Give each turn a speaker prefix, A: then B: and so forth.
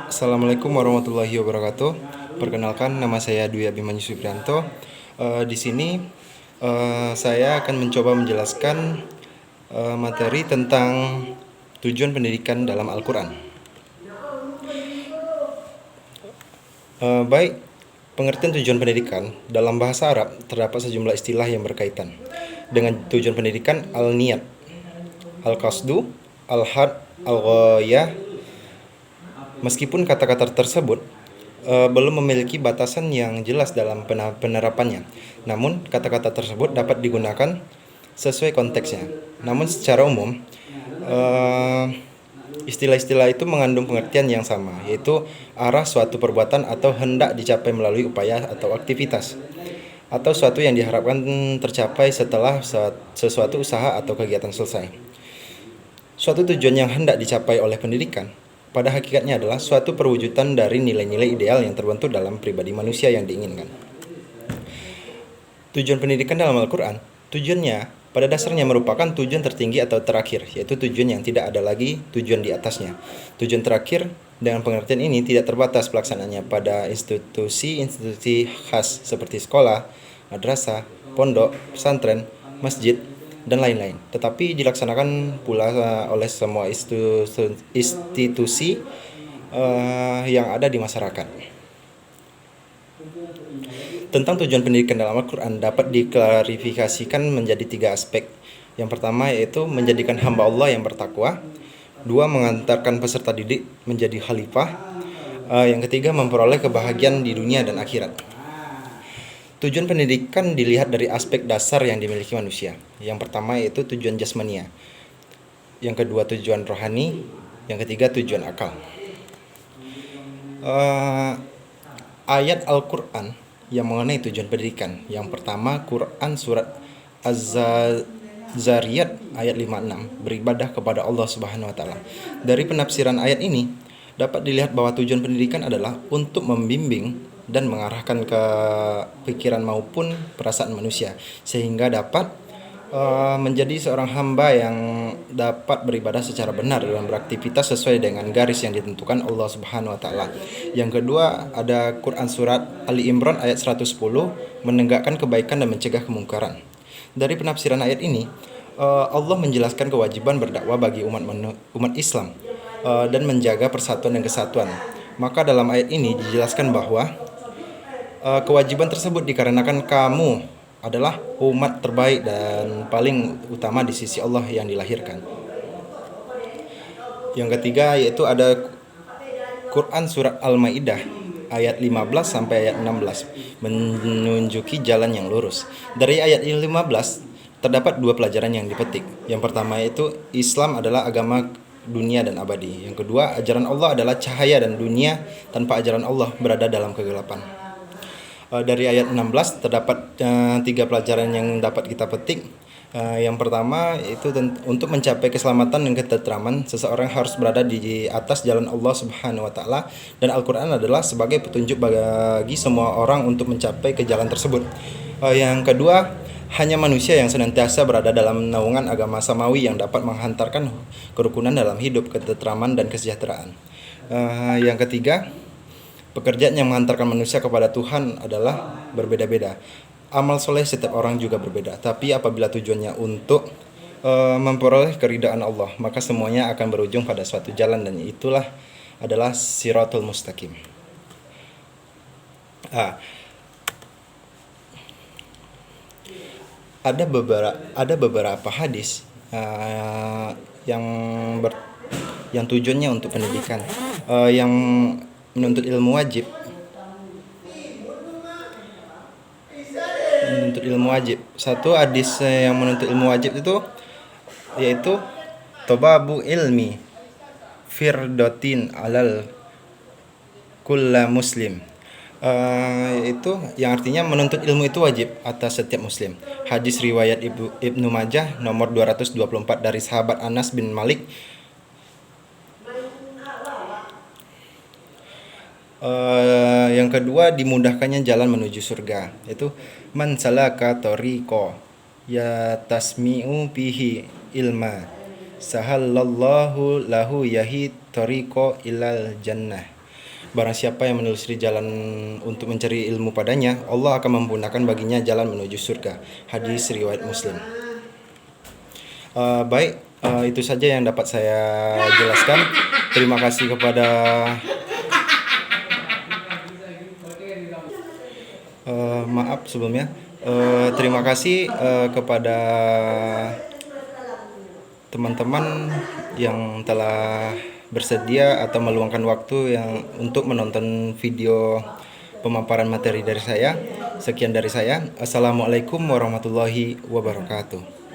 A: Assalamualaikum warahmatullahi wabarakatuh. Perkenalkan, nama saya Dwi Abimanyu Supriyanto. Di sini saya akan mencoba menjelaskan materi tentang tujuan pendidikan dalam Al-Quran. Baik, pengertian tujuan pendidikan dalam bahasa Arab terdapat sejumlah istilah yang berkaitan dengan tujuan pendidikan: al-niyat, al-qasdu, al-had, al-ghayah. Meskipun kata-kata tersebut belum memiliki batasan yang jelas dalam penerapannya, namun kata-kata tersebut dapat digunakan sesuai konteksnya. Namun secara umum, istilah-istilah itu mengandung pengertian yang sama, yaitu arah suatu perbuatan atau hendak dicapai melalui upaya atau aktivitas, atau suatu yang diharapkan tercapai setelah sesuatu usaha atau kegiatan selesai. Suatu tujuan yang hendak dicapai oleh pendidikan pada hakikatnya adalah suatu perwujudan dari nilai-nilai ideal yang terbentuk dalam pribadi manusia yang diinginkan. Tujuan pendidikan dalam Al-Quran, tujuannya pada dasarnya merupakan tujuan tertinggi atau terakhir, yaitu tujuan yang tidak ada lagi tujuan di atasnya. Tujuan terakhir dengan pengertian ini tidak terbatas pelaksanaannya pada institusi-institusi khas seperti sekolah, madrasah, pondok, pesantren, masjid, dan lain-lain, tetapi dilaksanakan pula oleh semua institusi yang ada di masyarakat. Tentang tujuan pendidikan dalam Al-Quran dapat diklarifikasikan menjadi 3 aspek. Yang pertama yaitu menjadikan hamba Allah yang bertakwa. 2. Mengantarkan peserta didik menjadi khalifah. Yang ketiga, memperoleh kebahagiaan di dunia dan akhirat. Tujuan pendidikan dilihat dari aspek dasar yang dimiliki manusia. Yang pertama yaitu tujuan jasmania. Yang kedua tujuan rohani. Yang ketiga tujuan akal. Ayat Al-Quran yang mengenai tujuan pendidikan. Yang pertama, Quran surat Az-Zariyat ayat 56, beribadah kepada Allah Subhanahu wa taala. Dari penafsiran ayat ini dapat dilihat bahwa tujuan pendidikan adalah untuk membimbing dan mengarahkan ke pikiran maupun perasaan manusia sehingga dapat menjadi seorang hamba yang dapat beribadah secara benar dan beraktivitas sesuai dengan garis yang ditentukan Allah Subhanahu wa taala. Yang kedua, ada Quran surat Ali Imran ayat 110, menegakkan kebaikan dan mencegah kemungkaran. Dari penafsiran ayat ini, Allah menjelaskan kewajiban berdakwah bagi umat Islam dan menjaga persatuan dan kesatuan. Maka dalam ayat ini dijelaskan bahwa kewajiban tersebut dikarenakan kamu adalah umat terbaik dan paling utama di sisi Allah yang dilahirkan. Yang ketiga yaitu ada Quran surat Al-Maidah ayat 15 sampai ayat 16, menunjuki jalan yang lurus. Dari ayat 15 terdapat 2 pelajaran yang dipetik. Yang pertama yaitu Islam adalah agama dunia dan abadi. Yang kedua, ajaran Allah adalah cahaya dan dunia tanpa ajaran Allah berada dalam kegelapan. Dari ayat 16 terdapat 3 pelajaran yang dapat kita petik. Yang pertama itu untuk mencapai keselamatan dan ketenteraman, seseorang harus berada di atas jalan Allah Subhanahu wa taala, dan Al-Qur'an adalah sebagai petunjuk bagi semua orang untuk mencapai ke jalan tersebut. Yang kedua, hanya manusia yang senantiasa berada dalam naungan agama samawi yang dapat menghantarkan kerukunan dalam hidup, ketenteraman dan kesejahteraan. Yang ketiga, pekerjaan yang mengantarkan manusia kepada Tuhan adalah berbeda-beda. Amal soleh setiap orang juga berbeda. Tapi apabila tujuannya untuk memperoleh keridaan Allah, maka semuanya akan berujung pada suatu jalan, dan itulah adalah Siratul Mustaqim. Ada beberapa hadis yang tujuannya untuk pendidikan, yang menuntut ilmu wajib. Satu hadis yang menuntut ilmu wajib itu yaitu tobabu ilmi firdotin alal kulla muslim. Itu yang artinya menuntut ilmu itu wajib atas setiap muslim. Hadis riwayat Ibnu Majah nomor 224 dari sahabat Anas bin Malik. Yang kedua, dimudahkannya jalan menuju surga, yaitu man salaka tariqo ya tasmi'u bihi ilma sahallallahu lahu yahi tariqo ilal jannah. Barang siapa yang menelusuri jalan untuk mencari ilmu padanya, Allah akan memudahkan baginya jalan menuju surga. Hadis riwayat Muslim. Baik, itu saja yang dapat saya jelaskan. Terima kasih kepada maaf sebelumnya. Terima kasih kepada teman-teman yang telah bersedia atau meluangkan waktu yang untuk menonton video pemaparan materi dari saya. Sekian dari saya. Assalamualaikum warahmatullahi wabarakatuh.